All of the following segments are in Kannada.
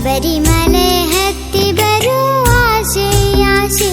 ಶಬರಿಮಲೆ ಹತ್ತಿ ಬರೋ ಆಸೆ ಆಸೆ.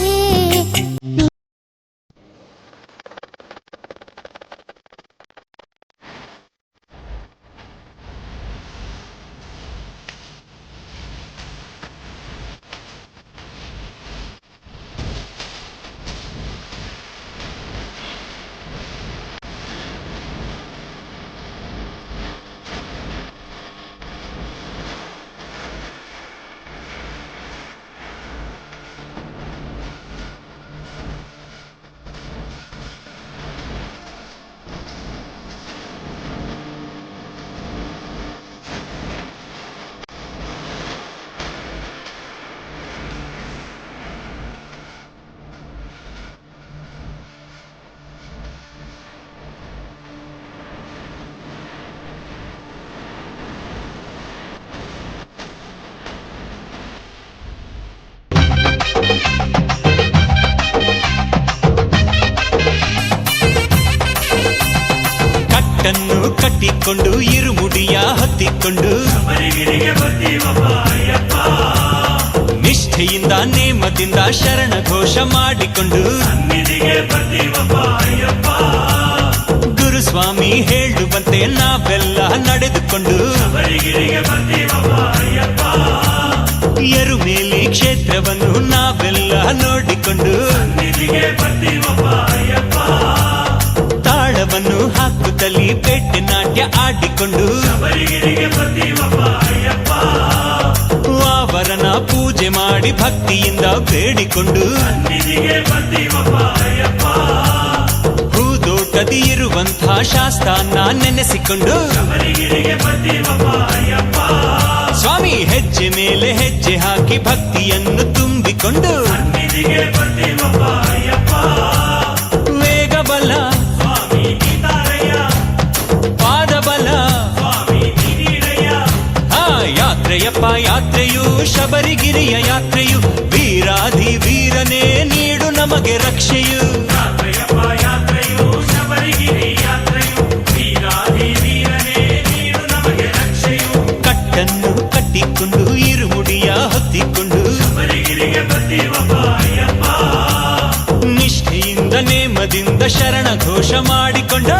ಕಟ್ಟನ್ನು ಕಟ್ಟಿಕೊಂಡು ಇರುಮುಡಿಯ ಹತ್ತಿಕೊಂಡು ನಿಷ್ಠೆಯಿಂದ ನೇಮದಿಂದ ಶರಣ ಘೋಷ ಮಾಡಿಕೊಂಡು ಗುರುಸ್ವಾಮಿ ಹೇಳುವಂತೆ ನಾವೆಲ್ಲ ನಡೆದುಕೊಂಡು ಎರುಮೇಲಿ ಕ್ಷೇತ್ರವನ್ನು ನಾವೆಲ್ಲ ನೋಡಿಕೊಂಡು ತಾಳವನ್ನು ಹಾಕುತ್ತಲಿ ಪೇಟೆ ನಾಟ್ಯ ಆಡಿಕೊಂಡು ವಾವರನ ಪೂಜೆ ಮಾಡಿ ಭಕ್ತಿಯಿಂದ ಬೇಡಿಕೊಂಡು ಹೂದೋಟದಿ ಇರುವಂಥ ಶಾಸ್ತಾನ ನೆನೆಸಿಕೊಂಡು ಸ್ವಾಮಿ ಹೆಜ್ಜೆ ಮೇಲೆ ಹೆಜ್ಜೆ ಹಾಕಿ ಭಕ್ತಿಯನ್ನು ತುಂಬಿಕೊಂಡು ವೇಗಬಲ ಪಾದಬಲ ಯಾತ್ರೆಯಪ್ಪ ಯಾತ್ರೆಯು ಶಬರಿಗಿರಿಯ ಯಾತ್ರೆಯು ವೀರಾಧಿ ವೀರನೇ ನೀಡು ನಮಗೆ ರಕ್ಷೆಯು. ಕಟ್ಟನ್ನು ಕಟ್ಟಿಕೊಂಡು ಇರುಮುಡಿಯ ಹೊತ್ತಿಕೊಂಡು ನಿಷ್ಠೆಯಿಂದ ನೇಮದಿಂದ ಶರಣ ಘೋಷ ಮಾಡಿಕೊಂಡು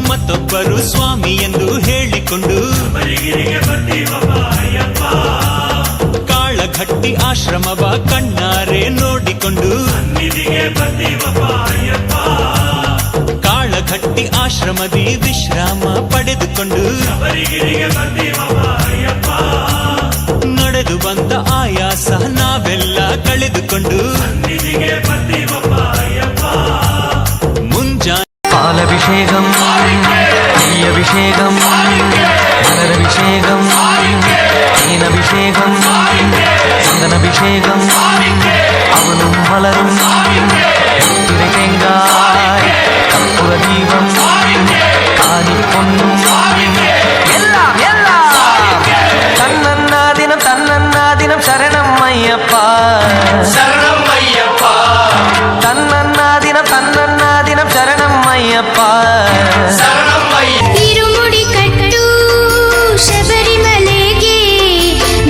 ಮತ್ತೊಬ್ಬರು ಸ್ವಾಮಿ ಎಂದು ಹೇಳಿಕೊಂಡು ಕಾಳಘಟ್ಟಿ ಆಶ್ರಮವ ಕಣ್ಣಾರೆ ನೋಡಿಕೊಂಡು ಕಾಳಘಟ್ಟಿ ಆಶ್ರಮದಿ ವಿಶ್ರಾಮ ಪಡೆದುಕೊಂಡು ನಡೆದು ಬಂದ ಆಯಾಸ ನಾವೆಲ್ಲ ಕಳೆದುಕೊಂಡು പാലഭിഷേകം നെയ്യഭിഷേകം മലരഭിഷേകം തേനഭിഷേകം ചന്ദനഭിഷേകം അവനും മലരും തിരകെങ്കായ് കർപ്പൂര ദീപം കാണിക്കൊന്നും എല്ലാം എല്ലാം തന്നന്നാദിനം ശരണം അയ്യപ്പ ശരണം അയ്യപ്പ തന്നന്നാദിനം ശരണം അയ്യപ്പ ಇರುಮುಡಿ ಕಟ್ಟು ಶಬರಿಮಲೆಗೆ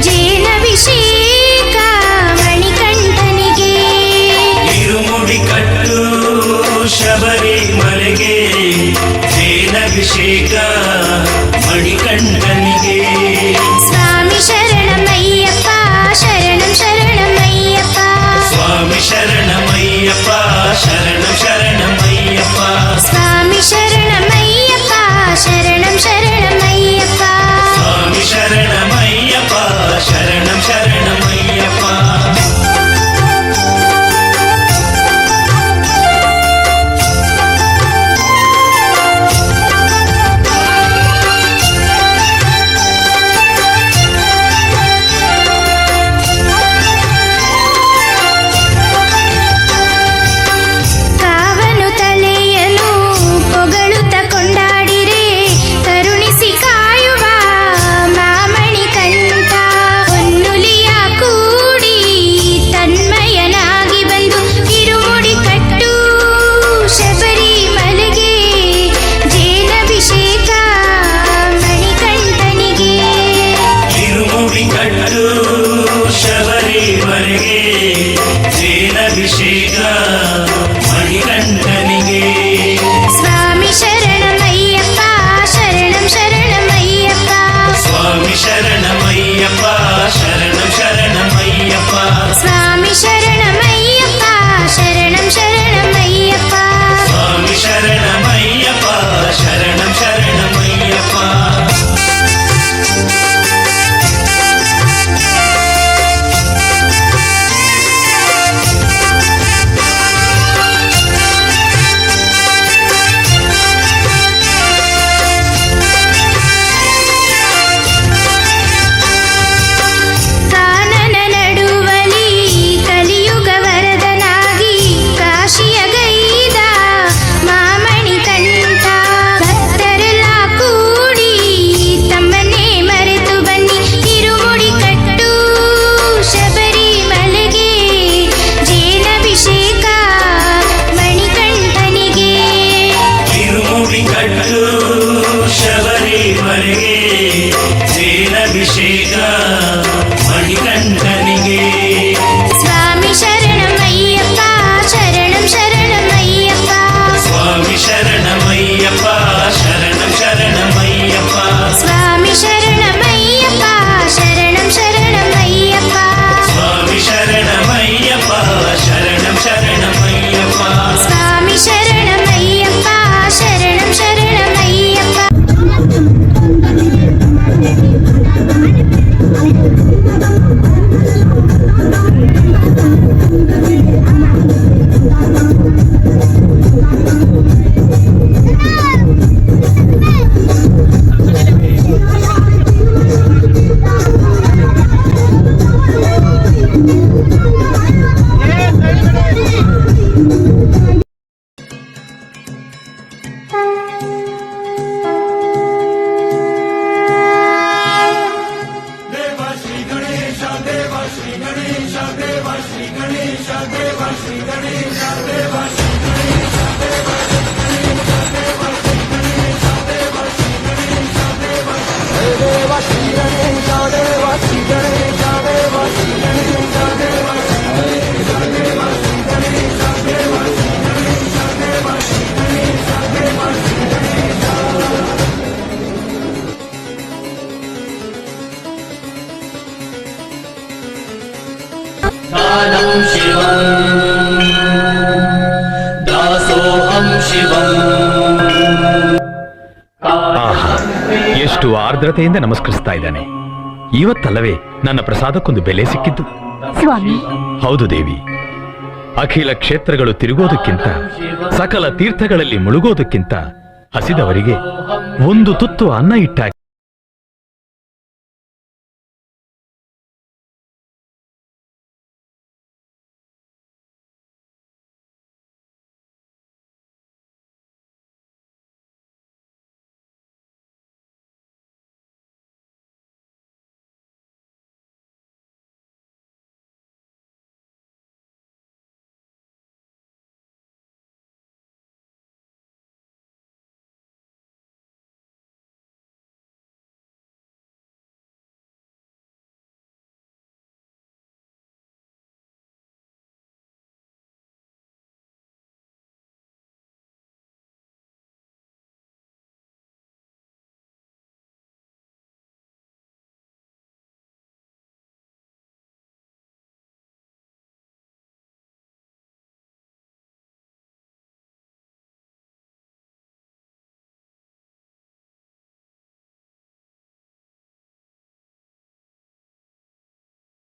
ಜೇನಭಿಷೇಕ ಮಣಿಕಂಠನಿಗೆ. ಇರುಮುಡಿ ಕಟ್ಟು ಶಬರಿಮಲೆಗೆ ಜೇನಭಿಷೇಕ ಮಣಿಕಂಠನಿಗೆ. ಸ್ವಾಮಿ ಶರಣಮಯ್ಯಪ್ಪ ಶರಣಂ ಶರಣಮಯ್ಯಪ್ಪ ಸ್ವಾಮಿ ಶರಣಮಯ್ಯಪ್ಪ ಶರಣಂ ಶರಣಮಯ್ಯಪ್ಪ ಸ್ವಾಮಿ ಶರಣಮಯ್ಯಪ್ಪ ಶರಣಂ ಶರಣಮಯ್ಯಪ್ಪ ಸ್ವಾಮಿ ಶರಣಮಯ್ಯಪ್ಪ ಶರಣಂ ಶರಣಮಯ್ಯಪ್ಪ. ಜೇನಭಿಷೇಕ ಮಣಿಕಂಠನಿಗೆ ಸ್ವಾಮಿ ಶರಣಮಯ್ಯಪ್ಪ ಶರಣಂ ಶರಣಮಯ್ಯಪ್ಪ ಸ್ವಾಮಿ ಶರಣಮಯ್ಯಪ್ಪ ಶರಣಂ ಶರಣಮಯ್ಯಪ್ಪ ಸ್ವಾಮಿ ಶರಣಮಯ್ಯಪ್ಪ ಶರಣಂ ಶರಣಮಯ್ಯಪ್ಪ ಸ್ವಾಮಿ ಶರಣಮಯ್ಯಪ್ಪ ಶರಣಂ ಶರಣಮಯ್ಯಪ್ಪ ಕಾನನ ನಡುವಲಿ ಕಲಿಯುಗ ವರದನಾಗಿ ಕಾಶಿಯ ಗೈದ ಮಾಮಣಿ ಕಂಠ ಭಕ್ತರೆಲ್ಲ ಕೂಡಿ ತಮ್ಮನ್ನೇ ಮರೆತು ಬನ್ನಿ ತಿರುಮುಡಿ ಕಟ್ಟು ಶಬರಿಮಲೆಗೆ ಜೇನಭಿಷೇಕ ಮಣಿಕಂಠನಿಗೆ ತಿರುಮುಡಿ ಕಟ್ಟು ಶಬರಿಮಲೆಗೆ ಜೇನಭಿಷೇಕ ಮಣಿಕಂಠನಿಗೆ ಸ್ವಾಮಿ ಶರಣಮಯ್ಯಪ್ಪ ಶರಣಂ ಶರಣಮಯ್ಯಪ್ಪ ಸ್ವಾಮಿ ಶರಣಮಯ್ಯಪ್ಪ ಶರಣಂ ಶರಣಮಯ್ಯಪ್ಪ ಸ್ವಾಮಿ ಶರಣಮಯ್ಯಪ್ಪ ಶರಣಂ ಶರಣಮಯ್ಯಪ್ಪ ಸ್ವಾಮಿ ಶರಣಮಯ್ಯಪ್ಪ ಶರಣಂ ಶರಣಮಯ್ಯಪ್ಪ ಸ್ವಾಮಿ ಶರಣಮಯ್ಯಪ್ಪ ಶರಣಂ ಶರಣಮಯ್ಯಪ್ಪ दानं शिवं दासोऽहं शिवम् ಆಹಾ ಎಷ್ಟು ಆರ್ದ್ರತೆಯಿಂದ ನಮಸ್ಕರಿಸ್ತಾ ಇದ್ದಾನೆ. ಇವತ್ತಲ್ಲವೇ ನನ್ನ ಪ್ರಸಾದಕ್ಕೊಂದು ಬೆಲೆ ಸಿಕ್ಕಿದ್ದು. ಸ್ವಾಮಿ, ಹೌದು ದೇವಿ, ಅಖಿಲ ಕ್ಷೇತ್ರಗಳು ತಿರುಗೋದಕ್ಕಿಂತ ಸಕಲ ತೀರ್ಥಗಳಲ್ಲಿ ಮುಳುಗೋದಕ್ಕಿಂತ ಹಸಿದವರಿಗೆ ಒಂದು ತುತ್ತು ಅನ್ನ ಇಟ್ಟ